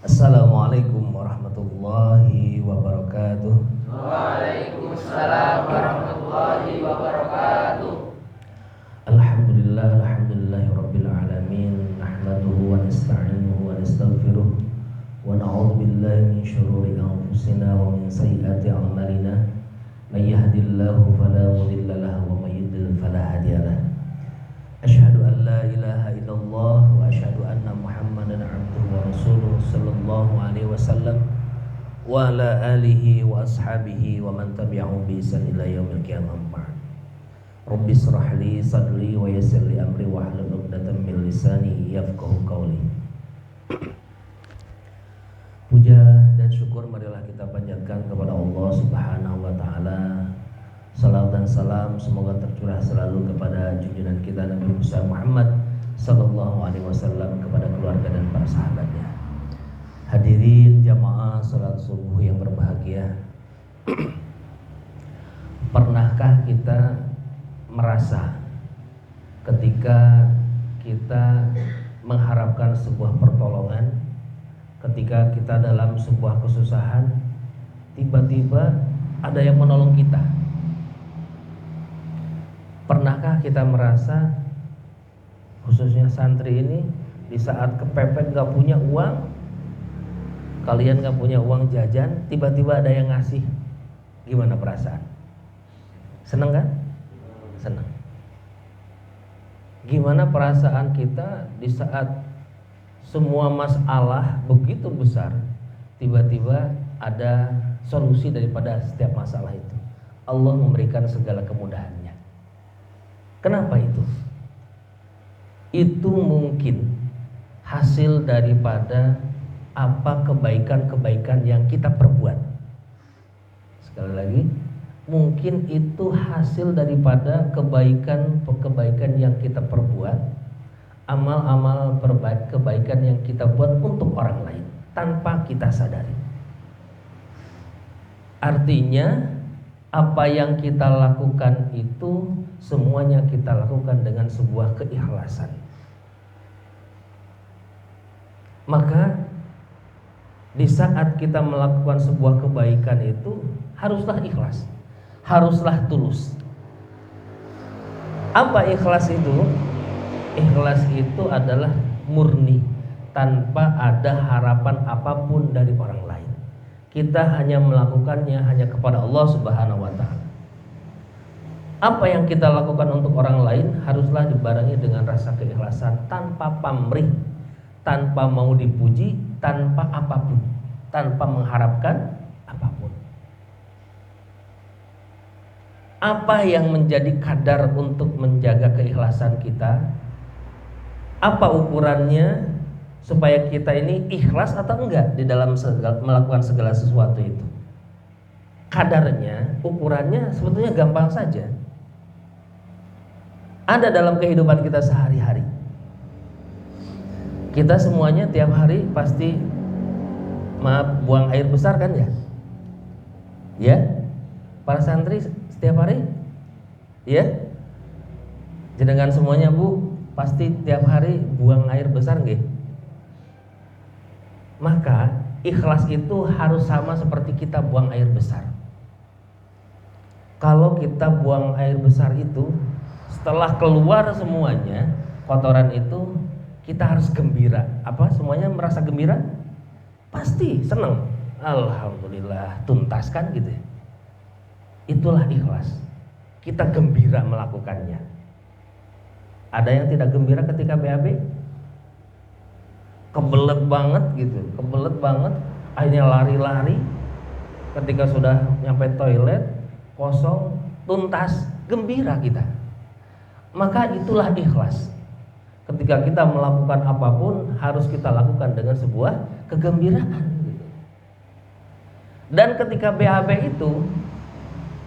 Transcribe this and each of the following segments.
Assalamualaikum warahmatullahi wabarakatuh. Waalaikumsalam warahmatullahi wabarakatuh. Alhamdulillahi rabbil alamin. Nahmaduhu wa nasta'inuhu wa nastaghfiruh wa na'udzu billahi min syururi anfusina wa min sayyiati a'malina. May yahdihillahu fala mudilla lahu wa may yudlil fala hadiya lahu. Asyhadu an la ilaha illallah wa asyhadu anna Muhammadan abduhu wa rasuluh sallallahu alaihi wasallam wa ala alihi wa ashabihi wa man tabi'ahum bi ihsan ila yaumil qiyamah. Rabbi shrah li sadri wa yassir li amri wa hlul 'uqdatam min lisani yafqahu qawli. Puja dan syukur marilah kita panjatkan kepada Allah Subhanahu wa taala. Salam dan salam semoga tercurah selalu kepada junjungan kita Nabi Muhammad sallallahu alaihi wasallam, kepada keluarga dan para sahabatnya. Hadirin jamaah salat subuh yang berbahagia. Pernahkah kita merasa ketika kita mengharapkan sebuah pertolongan, ketika kita dalam sebuah kesusahan, tiba-tiba ada yang menolong kita? Pernahkah kita merasa, khususnya santri ini, di saat kepepet gak punya uang, kalian gak punya uang jajan, tiba-tiba ada yang ngasih? Gimana perasaan? Seneng kan? Seneng. Gimana perasaan kita di saat semua masalah begitu besar, tiba-tiba ada solusi daripada setiap masalah itu? Allah memberikan segala kemudahannya. Kenapa itu? Itu mungkin hasil daripada apa kebaikan-kebaikan yang kita perbuat. Sekali lagi, mungkin itu hasil daripada kebaikan-kebaikan yang kita perbuat, amal-amal kebaikan yang kita buat untuk orang lain tanpa kita sadari. Artinya apa yang kita lakukan itu semuanya kita lakukan dengan sebuah keikhlasan. Maka di saat kita melakukan sebuah kebaikan itu haruslah ikhlas, haruslah tulus. Apa ikhlas itu? Ikhlas itu adalah murni, tanpa ada harapan apapun dari orang lain. Kita hanya melakukannya hanya kepada Allah Subhanahu wa taala. Apa yang kita lakukan untuk orang lain haruslah dibarengi dengan rasa keikhlasan, tanpa pamrih, tanpa mau dipuji, tanpa apapun, tanpa mengharapkan apapun. Apa yang menjadi kadar untuk menjaga keikhlasan kita? Apa ukurannya supaya kita ini ikhlas atau enggak di dalam melakukan segala sesuatu itu? Kadarnya, ukurannya sebetulnya gampang saja. Ada dalam kehidupan kita sehari-hari. Kita semuanya tiap hari pasti buang air besar kan ya? Ya? Para santri setiap hari? Ya? Jenengan semuanya Bu, pasti tiap hari buang air besar nggih? Maka ikhlas itu harus sama seperti kita buang air besar. Kalau kita buang air besar itu, setelah keluar semuanya kotoran itu, kita harus gembira. Apa semuanya merasa gembira? Pasti senang. Alhamdulillah, tuntas kan gitu ya. Itulah ikhlas. Kita gembira melakukannya. Ada yang tidak gembira ketika BAB? Kebelet banget gitu, kebelet banget, akhirnya lari-lari. Ketika sudah nyampe toilet, kosong, tuntas, gembira kita. Maka itulah ikhlas. Ketika kita melakukan apapun harus kita lakukan dengan sebuah kegembiraan. Dan ketika BAB itu,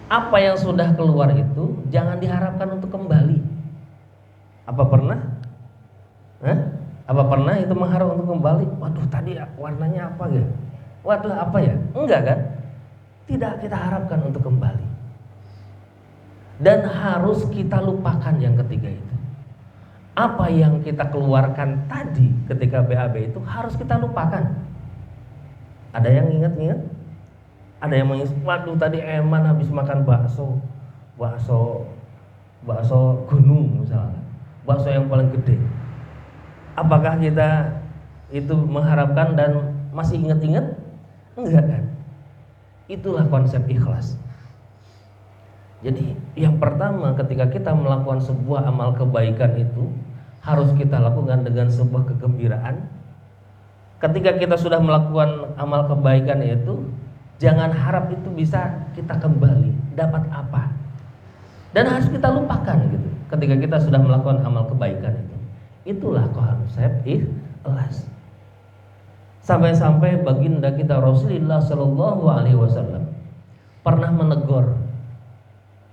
apa yang sudah keluar itu jangan diharapkan untuk kembali. Apa pernah? Apa pernah itu mengharap untuk kembali? Waduh, tadi warnanya apa ya? Waduh, apa ya? Enggak kan? Tidak kita harapkan untuk kembali. Dan harus kita lupakan yang ketiga itu. apa yang kita keluarkan tadi ketika BAB itu harus kita lupakan. Ada yang ingat-ingat? Ada yang mengingat, waduh tadi Eman habis makan bakso gunung misalnya, bakso yang paling gede. Apakah kita itu mengharapkan dan masih ingat-ingat? Enggak kan? Itulah konsep ikhlas. Jadi yang pertama ketika kita melakukan sebuah amal kebaikan itu harus kita lakukan dengan sebuah kegembiraan. Ketika kita sudah melakukan amal kebaikan itu, jangan harap itu bisa kita kembali dapat apa. Dan harus kita lupakan gitu. Ketika kita sudah melakukan amal kebaikan itu. Itulah konsep ikhlas. Sampai-sampai baginda kita Rasulullah Shallallahu Alaihi Wasallam pernah menegur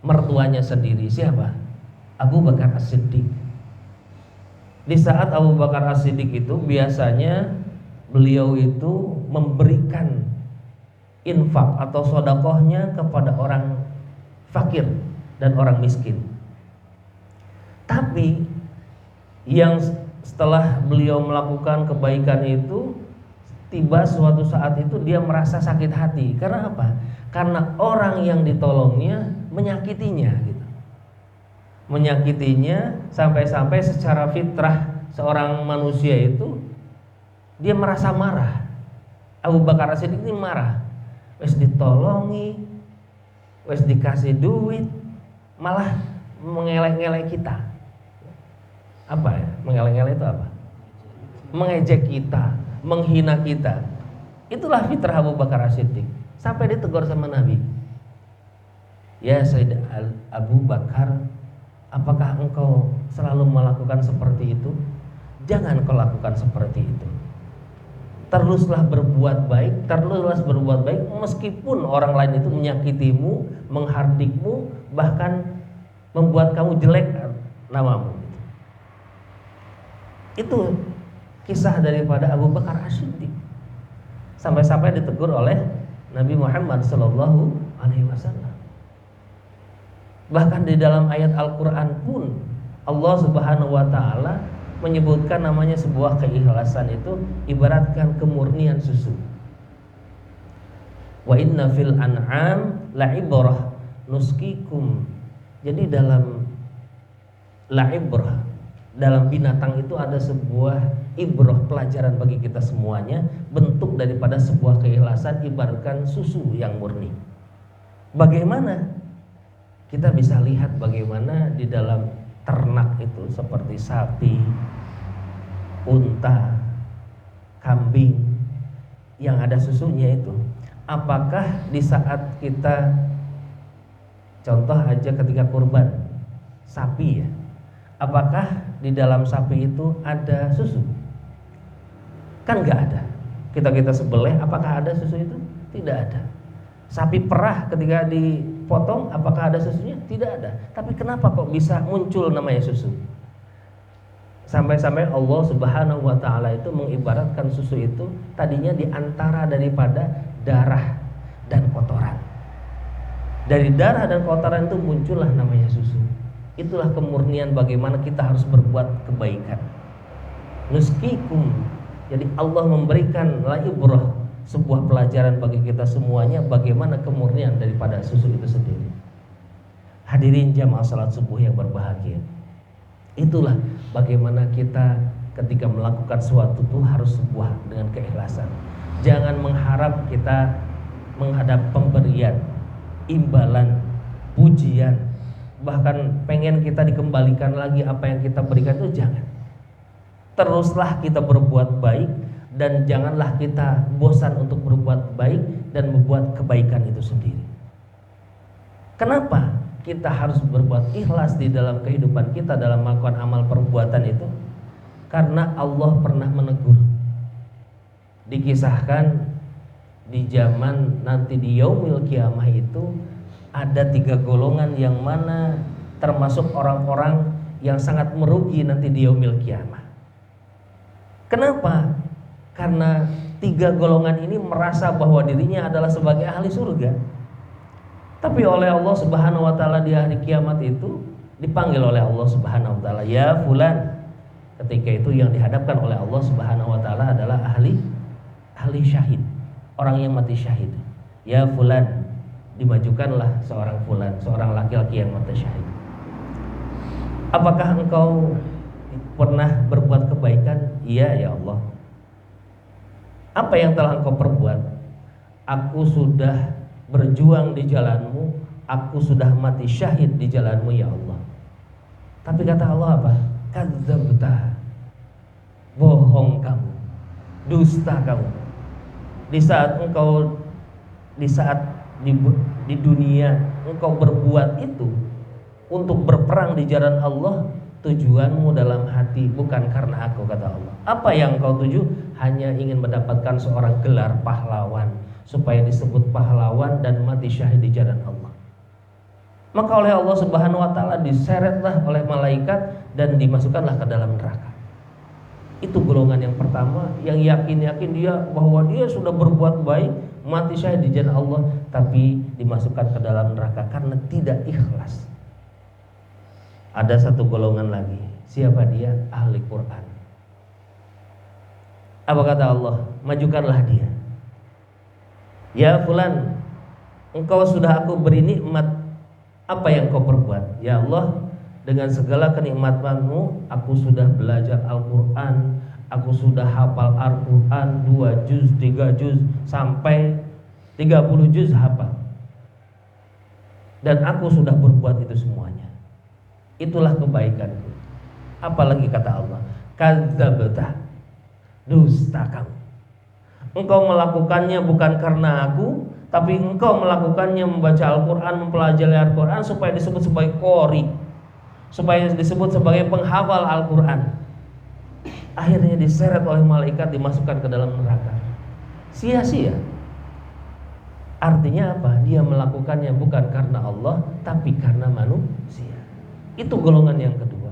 mertuanya sendiri. Siapa? Abu Bakar As-Siddiq. Di saat Abu Bakar As-Siddiq itu biasanya beliau itu memberikan infak atau sodakohnya kepada orang fakir dan orang miskin. Tapi yang setelah beliau melakukan kebaikan itu, tiba suatu saat itu dia merasa sakit hati. Karena apa? Karena orang yang ditolongnya menyakitinya gitu. Menyakitinya sampai-sampai secara fitrah seorang manusia itu dia merasa marah. Abu Bakar As-Siddiq ini marah. Wes ditolongi, wes dikasih duit, malah mengelek-ngelek kita. Apa ya? Mengelek-ngelek itu apa? Mengejek kita, menghina kita. Itulah fitrah Abu Bakar As-Siddiq. Sampai ditegur sama Nabi. Ya Sayyid Abu Bakar, apakah engkau selalu melakukan seperti itu? Jangan kau lakukan seperti itu. Teruslah berbuat baik, meskipun orang lain itu menyakitimu, menghardikmu, bahkan membuat kamu jelek namamu. Itu kisah daripada Abu Bakar As-Siddiq. Sampai-sampai ditegur oleh Nabi Muhammad Sallallahu Alaihi Wasallam. Bahkan di dalam ayat Al-Quran pun Allah Subhanahu Wa Taala menyebutkan namanya sebuah keikhlasan itu ibaratkan kemurnian susu. Wa inna fil an'am la'ibrah nuskikum. Jadi dalam la'ibrah, dalam binatang itu ada sebuah ibrah, pelajaran bagi kita semuanya, bentuk daripada sebuah keikhlasan ibaratkan susu yang murni. Bagaimana? Kita bisa lihat bagaimana di dalam ternak itu seperti sapi, unta, kambing yang ada susunya itu. Apakah di saat kita, contoh aja ketika kurban sapi ya, apakah di dalam sapi itu ada susu? Kan nggak ada. Kita sebeleh, apakah ada susu itu? Tidak ada. Sapi perah ketika dipotong, apakah ada susunya? Tidak ada. Tapi kenapa kok bisa muncul namanya susu? Sampai-sampai Allah Subhanahu Wa Taala itu mengibaratkan susu itu tadinya diantara daripada darah dan kotoran. Dari darah dan kotoran itu muncullah namanya susu. Itulah kemurnian bagaimana kita harus berbuat kebaikan. Nuskikum. Jadi Allah memberikan ibrah, sebuah pelajaran bagi kita semuanya bagaimana kemurnian daripada susu itu sendiri. Hadirin jamaah salat subuh yang berbahagia. Itulah bagaimana kita ketika melakukan sesuatu itu harus sebuah dengan keikhlasan. Jangan mengharap kita menghadap pemberian, imbalan, pujian, bahkan pengen kita dikembalikan lagi apa yang kita berikan, itu jangan. Teruslah kita berbuat baik dan janganlah kita bosan untuk berbuat baik dan membuat kebaikan itu sendiri. Kenapa kita harus berbuat ikhlas di dalam kehidupan kita dalam melakukan amal perbuatan itu? Karena Allah pernah menegur. Dikisahkan di zaman nanti di yaumil kiamah itu ada 3 golongan yang mana termasuk orang-orang yang sangat merugi nanti di yaumil kiamah. Kenapa? Karena 3 golongan ini merasa bahwa dirinya adalah sebagai ahli surga. Tapi oleh Allah Subhanahu Wa Taala di hari kiamat itu dipanggil oleh Allah Subhanahu Wa Taala, ya fulan, Ketika itu yang dihadapkan oleh Allah Subhanahu wa taala adalah ahli syahid, orang yang mati syahid. Ya fulan, dimajukanlah seorang fulan, seorang laki-laki yang mati syahid. Apakah engkau pernah berbuat kebaikan? Iya ya Allah. Apa yang telah engkau perbuat? Aku sudah berjuang di jalanmu, aku sudah mati syahid di jalanmu ya Allah. Tapi kata Allah apa? Kadzabta, bohong kamu, dusta kamu. Di saat di dunia engkau berbuat itu untuk berperang di jalan Allah, tujuanmu dalam hati bukan karena aku, kata Allah. Apa yang engkau tuju? Hanya ingin mendapatkan seorang gelar pahlawan, supaya disebut pahlawan dan mati syahid di jalan Allah. Maka oleh Allah Subhanahu wa taala diseretlah oleh malaikat dan dimasukkanlah ke dalam neraka. Itu golongan yang pertama, yang yakin dia bahwa dia sudah berbuat baik, mati syahid di jalan Allah, tapi dimasukkan ke dalam neraka karena tidak ikhlas. Ada satu golongan lagi. Siapa dia? Ahli Quran. Apa kata Allah? Majukanlah dia. Ya fulan, engkau sudah aku beri nikmat. Apa yang kau perbuat? Ya Allah, dengan segala kenikmatanmu, aku sudah belajar Al-Quran, aku sudah hafal Al-Quran 2 juz, 3 juz, sampai 30 juz hafal. Dan aku sudah berbuat itu semuanya. Itulah kebaikanku. Apalagi kata Allah, kadzabta, dusta kamu. Engkau melakukannya bukan karena aku, tapi engkau melakukannya membaca Al-Quran, mempelajari Al-Quran supaya disebut sebagai qori, supaya disebut sebagai penghafal Al-Quran. Akhirnya diseret oleh malaikat, dimasukkan ke dalam neraka. Sia-sia. Artinya apa? Dia melakukannya bukan karena Allah, tapi karena manusia. Itu golongan yang kedua.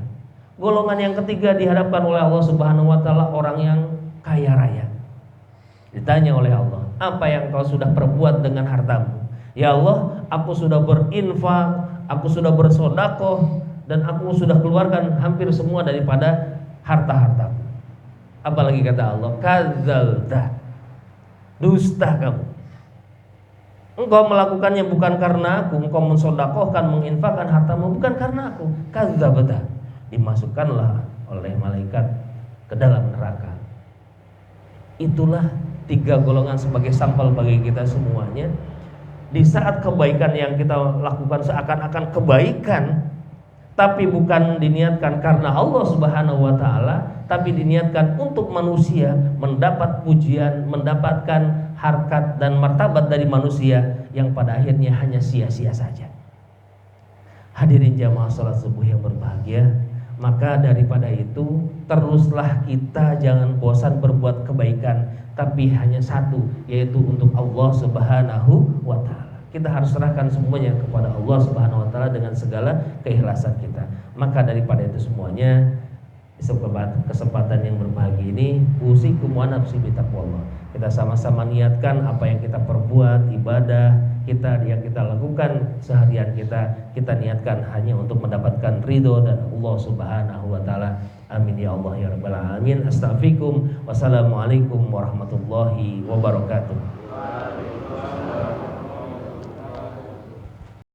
Golongan yang ketiga dihadapkan oleh Allah Subhanahu wa taala, orang yang kaya raya. Ditanya oleh Allah, apa yang kau sudah perbuat dengan hartamu? Ya Allah, aku sudah berinfak, aku sudah bersedekah, dan aku sudah keluarkan hampir semua daripada harta-hartaku. Apalagi kata Allah, kadzalta, dusta kamu. Engkau melakukannya bukan karena aku, engkau mensedekahkan, menginfakkan hartamu bukan karena aku. Kadzabta, dimasukkanlah oleh malaikat ke dalam neraka. Itulah 3 golongan sebagai sampel bagi kita semuanya. Di saat kebaikan yang kita lakukan seakan-akan kebaikan, tapi bukan diniatkan karena Allah Subhanahu wa taala, tapi diniatkan untuk manusia mendapat pujian, mendapatkan harkat dan martabat dari manusia, yang pada akhirnya hanya sia-sia saja. Hadirin jamaah salat subuh yang berbahagia, maka daripada itu teruslah kita jangan bosan berbuat kebaikan, tapi hanya satu, yaitu untuk Allah Subhanahu wa taala. Kita harus serahkan semuanya kepada Allah Subhanahu wa taala dengan segala keikhlasan kita. Maka daripada itu semuanya, di kesempatan yang berbahagia ini, usikum wa nafsi bitaqwallah. Kita sama-sama niatkan apa yang kita perbuat, ibadah kita yang kita lakukan seharian kita niatkan hanya untuk mendapatkan ridho dan Allah Subhanahu wa taala. Amin ya Allah ya rabbal alamin. Astaghfirukum. Wassalamualaikum warahmatullahi wabarakatuh.